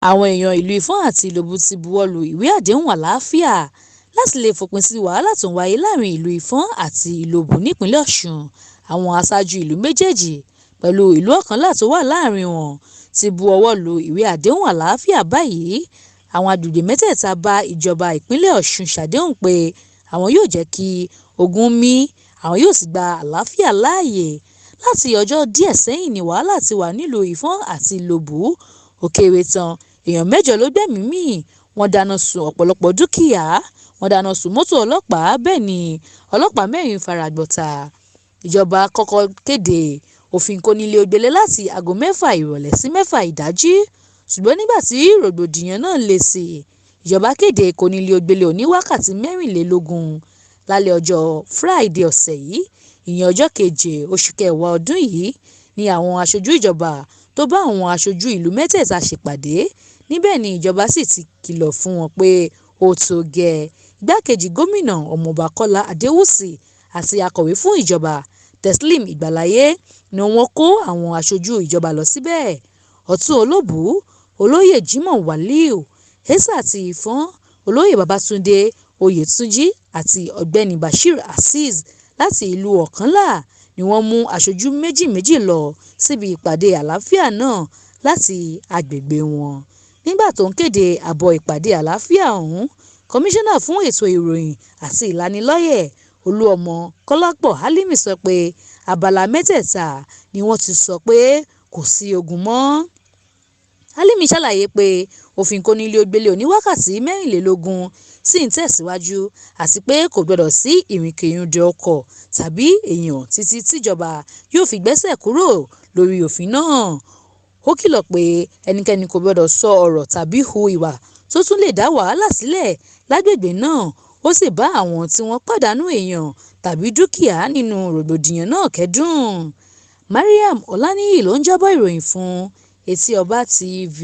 Àwọn èèyàn ìlú Ifọn àti Ilobu ti buwọ́lu ìwé àdéhùn àlàáfíà láti lè fòpin sí wàhálà tó ń wáyé láàrin ìlú Ifọn àti Ilobu nípínlẹ̀ Ọ̀ṣun. Àwọn aṣáájú ìlú méjèèjì, pẹ̀lú ìlú ọ̀kànlá tó wà láàrin wọn, ti bu ọwọ́ lu ìwé àdéhùn àlàáfíà báyìí. Àwọn agbègbè mẹ́tẹ̀ẹ̀ta bá ìjọba ìpínlẹ̀ Ọ̀ṣun ṣàdéhùn pé àwọn yóò jẹ́ kí ogun mì, àwọn yóò sì gba àlàáfíà láàyè. Láti ọjọ́ díẹ̀ sẹ́yìn ni wàhálà ti wà nílùú Ifọn àti Ilobu. Ó kéré tán èèyàn 8 ló gbẹ́mìí mì, wọ́n dáná sun ọ̀pọ̀lọpọ̀ dúkìá, wọ́n dáná sun mọ́tò ọlọ́pàá, bẹ́ẹ̀ ni ọlọ́pàá 4 fara gbọ́ta. Ìjọba kọ́kọ́ kéde òfin kónílé-ó-gbélé láti aago 6 ìrọ̀lẹ́ sí 6 ìdájí, ṣùgbọ́n nígbà tí rògbòdìyàn náà le sí i, ìjọba kéde kónílé-ó-gbélé oníwákàtí 24 lálẹ́ ọjọ́ Friday ọ̀sẹ̀ yìí, ìyẹn ọjọ́ 7 oṣù kẹwàá ọdún yìí, ni àwọn aṣojú ìjọba tó bá àwọn aṣojú ìlú mẹ́tẹ̀ẹ̀ta ṣèpàdé. Níbẹ̀ ni ìjọba sì ti kìlọ̀ fún wọn pé ó tó gẹ́. Igbákejì gómìnà Ọ̀mọ̀ọba Kọ́lá Adéwùsì àti akọ̀wé fún ìjọba Teslim Ìgbàláyé ni wọ́n kó àwọn aṣojú ìjọba lọ síbẹ̀. Ọ̀tún Olóbù, Olóyè Jimoh Waliu, Esa ti Ifọn, Olóyè Babátúndé Oyètúnjí àti Ọ̀gbẹ́ni Bashir Azeez láti ìlú Ọ̀kànlá ni wọ́n mú aṣojú méjì lọ síbi ìpàdé àlàáfíà náà láti agbègbè wọn. Nígbà tó ń kéde àbọ̀ ìpàdé àlàáfíà ọ̀hún, kọmíṣánná fún ètò ìròyìn àti ìlanilọ́yẹ̀ Olúọmọ Kọ́lápọ̀ Hálímì sọ pé abala mẹ́tẹ̀ẹ̀ta ni wọ́n ti sọ pé kò sí ogun mọ́. Hálímì ṣàlàyé pé òfin kónílé-ó-gbélé oníwákàtí 24 sì ń tẹ̀síwájú àti pé kò gbọdọ̀ sí ìrìnkèrindò ọkọ̀ tàbí èèyàn títí tíjọba yóò fi gbẹ́sẹ̀ kúrò lórí òfin náà. Ó kìlọ̀ pé ẹnikẹ́ni kò gbọdọ̀ sọ ọ̀rọ̀ tàbí hu ìwà tó tún lè dá wàhálà sílẹ̀ lágbègbè náà. Ó sì bá àwọn tí wọ́n pàdánù èèyàn tàbí dúkìá nínú rògbòdìyàn náà kẹ́dùn. Mariam Ọláníyì ló ń jábọ̀ ìròyìn fún Etí Ọba TV.